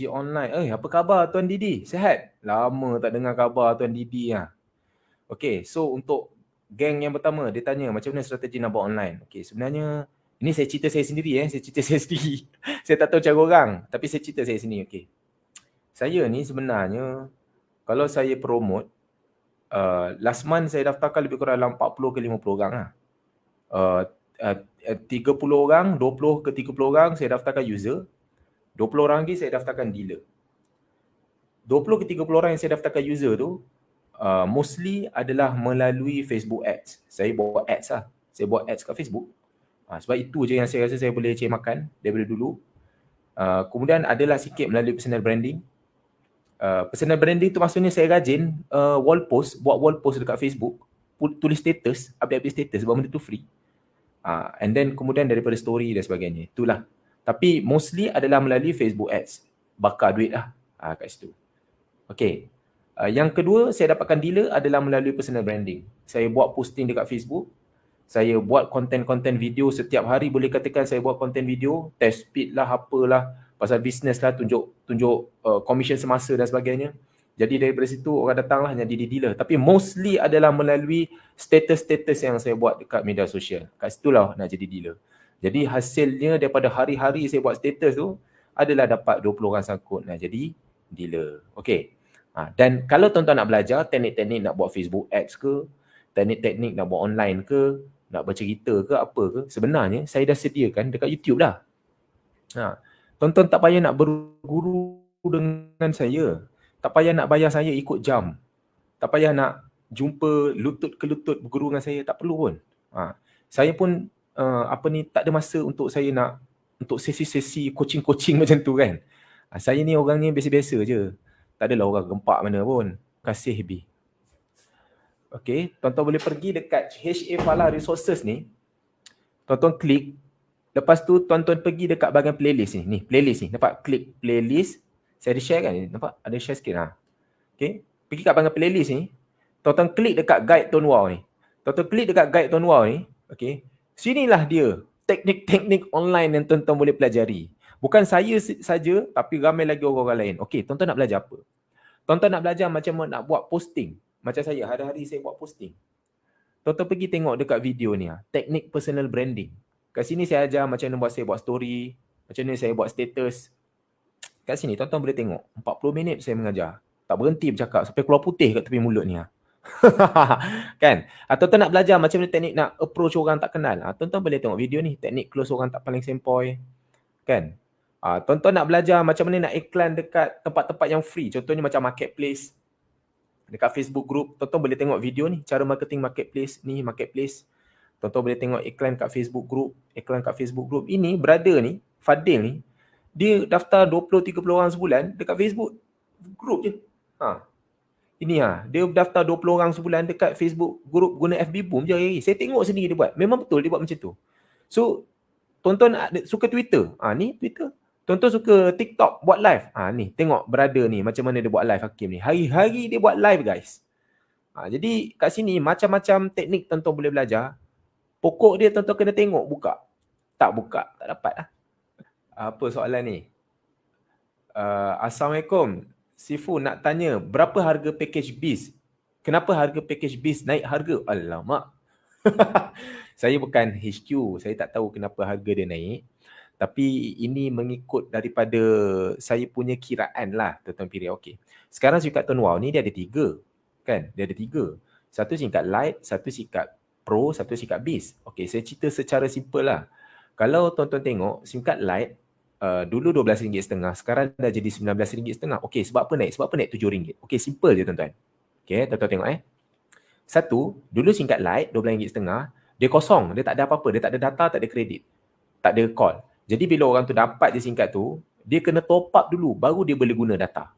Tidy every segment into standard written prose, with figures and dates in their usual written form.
strategi online. Apa khabar Tuan Didi? Sihat? Lama tak dengar khabar Tuan Didi lah. Okey, so untuk geng yang pertama, dia tanya macam mana strategi nak buat online. Okey, sebenarnya ini saya cerita saya sendiri saya cerita saya sendiri. Saya tak tahu cara orang, tapi saya cerita saya sendiri. Okey. Saya ni sebenarnya kalau saya promote last month saya daftarkan lebih kurang dalam 40 ke 50 orang lah. 30 orang, 20 ke 30 orang saya daftarkan user. 20 orang lagi saya daftarkan dealer. 20 ke 30 orang yang saya daftarkan user tu mostly adalah melalui Facebook ads. Saya buat ads lah. Saya buat ads kat Facebook. Sebab itu je yang saya rasa saya boleh cari makan daripada dulu. Kemudian adalah sikit melalui personal branding. Personal branding tu maksudnya saya rajin wall post, buat wall post dekat Facebook, tulis status, update status sebab benda tu free. And then kemudian daripada story dan sebagainya. Itulah. Tapi mostly adalah melalui Facebook ads. Bakar duit lah kat situ. Okay. Yang kedua, saya dapatkan dealer adalah melalui personal branding. Saya buat posting dekat Facebook. Saya buat konten-konten video setiap hari. Boleh katakan saya buat konten video. Test speed lah, apalah. Pasal bisnes lah, tunjuk commission semasa dan sebagainya. Jadi daripada situ orang datanglah jadi dealer. Tapi mostly adalah melalui status-status yang saya buat dekat media sosial. Kat situlah nak jadi dealer. Jadi hasilnya daripada hari-hari saya buat status tu adalah dapat 20 orang sangkut nak jadi dealer. Okay. Dan kalau tuan-tuan nak belajar teknik-teknik nak buat Facebook ads ke, teknik-teknik nak buat online ke, nak bercerita ke, apa ke, sebenarnya saya dah sediakan dekat YouTube dah. Tuan-tuan tak payah nak berguru dengan saya. Tak payah nak bayar saya ikut jam. Tak payah nak jumpa lutut ke lutut berguru dengan saya. Tak perlu pun. Saya pun tak ada masa untuk saya nak untuk sesi-sesi coaching-coaching macam tu kan. Saya ni orangnya biasa-biasa je. Tak adalah orang gempak mana pun. Kasih B. Okay, tuan-tuan boleh pergi dekat HA Falah Resources ni. Tuan-tuan klik. Lepas tu tuan-tuan pergi dekat bahagian playlist ni. Ni, playlist ni. Nampak? Klik playlist. Saya ada share kan? Nampak? Ada share sikit lah. Okay. Pergi kat bahagian playlist ni. Tuan-tuan klik dekat guide Tuan Wow ni. Tuan-tuan klik dekat guide Tuan Wow ni. Okay. Sinilah dia. Teknik-teknik online yang tuan-tuan boleh pelajari. Bukan saya saja, tapi ramai lagi orang-orang lain. Okey, tuan-tuan nak belajar apa? Tuan-tuan nak belajar macam mana nak buat posting. Macam saya, hari-hari saya buat posting. Tuan-tuan pergi tengok dekat video ni. Teknik personal branding. Kat sini saya ajar macam mana saya buat story. Macam mana saya buat status. Kat sini tuan-tuan boleh tengok. 40 minit saya mengajar. Tak berhenti bercakap sampai keluar putih kat tepi mulut ni. Kan? Tuan-tuan nak belajar macam mana teknik nak approach orang tak kenal. Tuan-tuan boleh tengok video ni. Teknik close orang tak paling sempoi. Kan? Tuan-tuan nak belajar macam mana nak iklan dekat tempat-tempat yang free. Contohnya macam marketplace. Dekat Facebook group. Tuan-tuan boleh tengok video ni. Cara marketing marketplace. Ni marketplace. Tuan-tuan boleh tengok iklan kat Facebook group. Iklan kat Facebook group. Ini brother ni, Fadil ni. Dia daftar 20-30 orang sebulan dekat Facebook group je. Ini dia daftar 20 orang sebulan dekat Facebook group guna FB Boom je hari-hari. Saya tengok sendiri dia buat. Memang betul dia buat macam tu. So, tuan-tuan suka Twitter. Ni Twitter. Tuan-tuan suka TikTok buat live. Ni tengok brother ni macam mana dia buat live Hakim ni. Hari-hari dia buat live guys. Jadi kat sini macam-macam teknik tuan-tuan boleh belajar. Pokok dia tuan-tuan kena tengok buka. Tak buka, tak dapat lah. Apa soalan ni? Assalamualaikum. Sifu nak tanya, berapa harga package BIS? Kenapa harga package BIS naik harga? Alamak. Saya bukan HQ. Saya tak tahu kenapa harga dia naik. Tapi ini mengikut daripada saya punya kiraan lah, tuan-tuan Piri. Okey. Sekarang singkat Tuan Wow ni dia ada 3. Kan? Dia ada 3. Satu singkat light, satu singkat pro, satu singkat BIS. Okey, saya cerita secara simple lah. Kalau tuan-tuan tengok, singkat light, dulu RM12.5, sekarang dah jadi RM19.5. Okey, sebab apa naik? Sebab apa naik RM7? Okey, simple je tuan-tuan. Okey, tuan-tuan tengok Satu, dulu singkat light RM12.5, dia kosong, dia tak ada apa-apa, dia tak ada data, tak ada kredit, tak ada call. Jadi bila orang tu dapat je singkat tu, dia kena top up dulu, baru dia boleh guna data.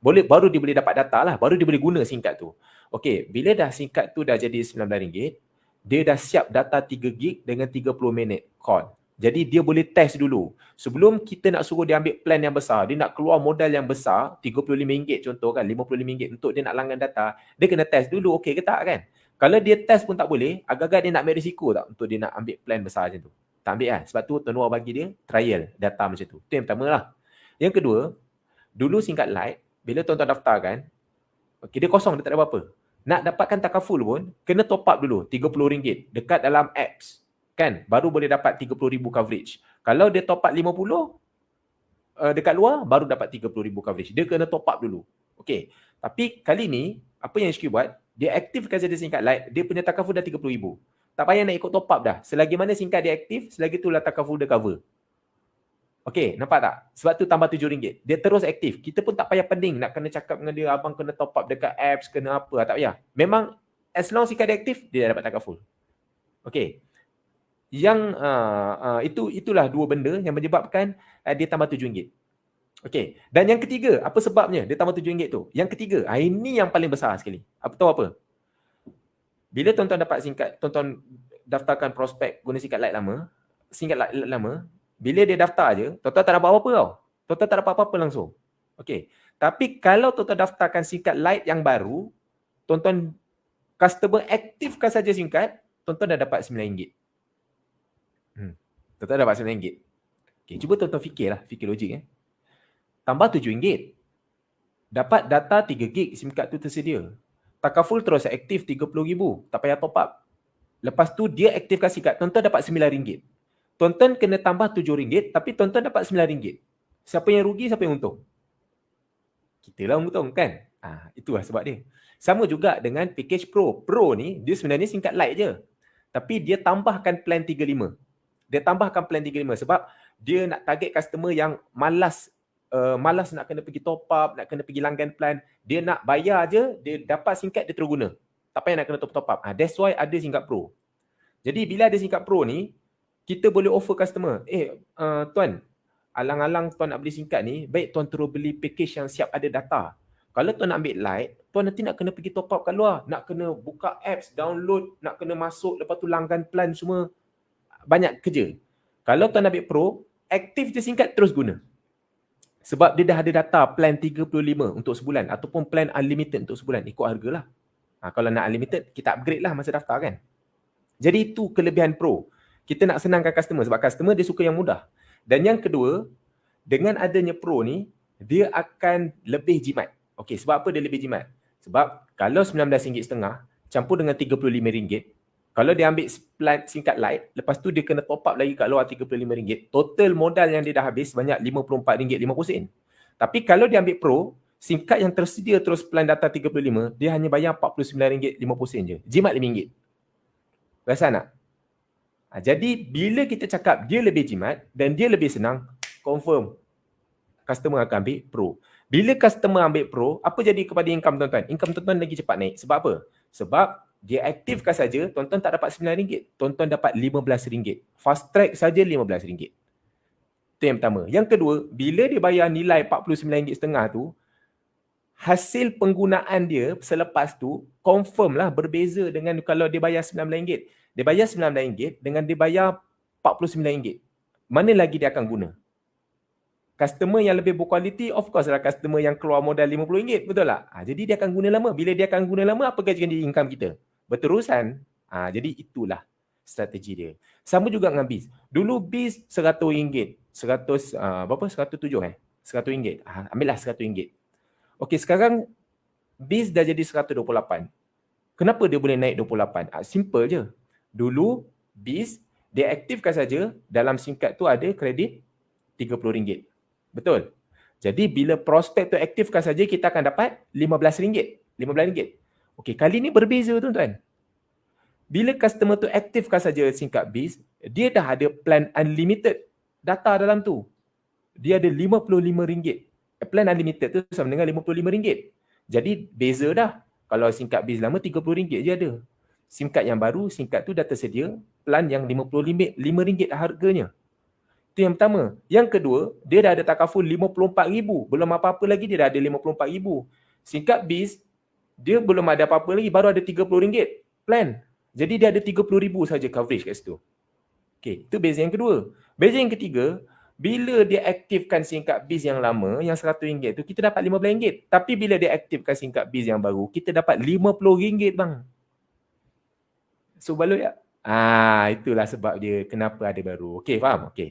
Baru dia boleh dapat data lah, baru dia boleh guna singkat tu. Okey, bila dah singkat tu dah jadi RM19, dia dah siap data 3GB dengan 30 minit call. Jadi dia boleh test dulu. Sebelum kita nak suruh dia ambil plan yang besar, dia nak keluar modal yang besar, RM35 contoh kan, RM50 untuk dia nak langgan data, dia kena test dulu, okey ke tak kan? Kalau dia test pun tak boleh, agak-agak dia nak ambil risiko tak untuk dia nak ambil plan besar macam tu? Tak ambil kan? Sebab tu Tuan Wow bagi dia trial data macam tu. Itu yang pertama lah. Yang kedua, Dulu singkat Lite, bila tuan-tuan daftar kan, okay, dia kosong, dia tak ada apa-apa. Nak dapatkan takaful pun, kena top up dulu RM30 dekat dalam apps. Kan? Baru boleh dapat 30,000 coverage. Kalau dia top up 50, dekat luar, baru dapat 30,000 coverage. Dia kena top up dulu. Okay. Tapi kali ni, apa yang HQ buat, dia aktifkan saja singkat Lite, dia punya takaful dah 30,000. Tak payah nak ikut top up dah. Selagi mana singkat dia aktif, selagi itulah takaful dia cover. Okay, nampak tak? Sebab tu tambah RM7. Dia terus aktif. Kita pun tak payah pening nak kena cakap dengan dia, abang kena top up dekat apps, kena apa. Tak payah. Memang as long singkat dia aktif, dia dah dapat takaful. Okay. Yang itulah dua benda yang menyebabkan dia tambah RM7. Okay. Dan yang ketiga, apa sebabnya dia tambah RM7 tu? Yang ketiga, ini yang paling besar sekali. Apa tahu apa? Bila tuan-tuan dapat singkat, tuan-tuan daftarkan prospek guna singkat Lite lama, singkat Lite lama, bila dia daftar je, tuan-tuan tak dapat apa-apa tau. Tuan-tuan tak dapat apa-apa langsung. Okay. Tapi kalau tuan-tuan daftarkan singkat Lite yang baru, tuan-tuan customer aktifkan saja singkat, tuan-tuan dah dapat RM9. Tuan-tuan dapat RM9. Okay, cuba tuan-tuan fikirlah, fikir logik. Tambah RM7. Dapat data 3GB SIM card tu tersedia. Takaful terus aktif 30,000. Tak payah top up. Lepas tu dia aktifkan SIM card, tuan-tuan dapat RM9. Tuan-tuan kena tambah RM7, tapi tuan-tuan dapat RM9. Siapa yang rugi, siapa yang untung? Kita lah untung kan? Itulah sebab dia. Sama juga dengan package Pro. Pro ni, dia sebenarnya singkat Lite je. Tapi dia tambahkan plan 35. Dia tambahkan plan 35 sebab dia nak target customer yang malas nak kena pergi top up, nak kena pergi langgan plan. Dia nak bayar je, dia dapat singkat, dia terus guna. Tak payah nak kena top up. That's why ada singkat Pro. Jadi bila ada singkat Pro ni, kita boleh offer customer, tuan, alang-alang tuan nak beli singkat ni, baik tuan terus beli package yang siap ada data. Kalau tuan nak ambil Lite, tuan nanti nak kena pergi top up kat luar, nak kena buka apps, download, nak kena masuk, lepas tu langgan plan semua. Banyak kerja. Kalau tuan ambil Pro, aktif je singkat, terus guna. Sebab dia dah ada data plan 35 untuk sebulan ataupun plan unlimited untuk sebulan. Ikut harga lah. Kalau nak unlimited, kita upgrade lah masa daftar kan. Jadi itu kelebihan Pro. Kita nak senangkan customer sebab customer dia suka yang mudah. Dan yang kedua, dengan adanya Pro ni, dia akan lebih jimat. Okey, sebab apa dia lebih jimat? Sebab kalau RM19.5 campur dengan RM35, kalau dia ambil plan singkat Lite, lepas tu dia kena top up lagi kat luar RM35, total modal yang dia dah habis banyak RM54.50. Tapi kalau dia ambil Pro, singkat yang tersedia terus plan data 35, dia hanya bayar RM49.50 je. Jimat RM5. Rasa nak? Jadi bila kita cakap dia lebih jimat dan dia lebih senang, confirm customer akan ambil Pro. Bila customer ambil Pro, apa jadi kepada income tuan-tuan? Income tuan-tuan lagi cepat naik. Sebab apa? Sebab dia aktifkan saja, tuan-tuan tak dapat RM9, tuan-tuan dapat RM15. Fast track saja RM15. Itu yang pertama. Yang kedua, bila dia bayar nilai RM49.5 tu, hasil penggunaan dia selepas tu confirm lah berbeza dengan kalau dia bayar RM9. Dia bayar RM9 dengan dia bayar RM49. Mana lagi dia akan guna? Customer yang lebih berkualiti, of course lah customer yang keluar modal RM50, betul tak? Jadi dia akan guna lama. Bila dia akan guna lama, apa jadi income kita? Berterusan. Jadi itulah strategi dia. Sama juga dengan BIS. Dulu BIS RM100. 107 RM100. Ambillah RM100. Okey, sekarang BIS dah jadi RM128. Kenapa dia boleh naik 28? Simple je. Dulu BIS dia aktifkan saja, dalam SIM card tu ada kredit RM30. Betul? Jadi bila prospek tu aktifkan saja, kita akan dapat RM15. RM15. Okey, kali ni berbeza tuan-tuan. Bila customer tu aktifkan saja SIM card BIS, dia dah ada plan unlimited data dalam tu. Dia ada RM55. Plan unlimited tu sama dengan RM55. Jadi beza dah. Kalau SIM card BIS lama RM30 je ada. SIM card yang baru, SIM card tu dah tersedia, plan yang RM55 harganya. Itu yang pertama. Yang kedua, dia dah ada takaful RM54,000. Belum apa-apa lagi, dia dah ada RM54,000. SIM card BIS, dia belum ada apa-apa lagi, baru ada RM30 plan. Jadi dia ada RM30,000 saja coverage kat situ. Okey, itu beza yang kedua. Beza yang ketiga, bila dia aktifkan SIM card BIS yang lama, yang RM100 tu, kita dapat RM15. Tapi bila dia aktifkan SIM card BIS yang baru, kita dapat RM50 bang. So, balut tak? Itulah sebab dia kenapa ada baru. Okey, faham? Okey.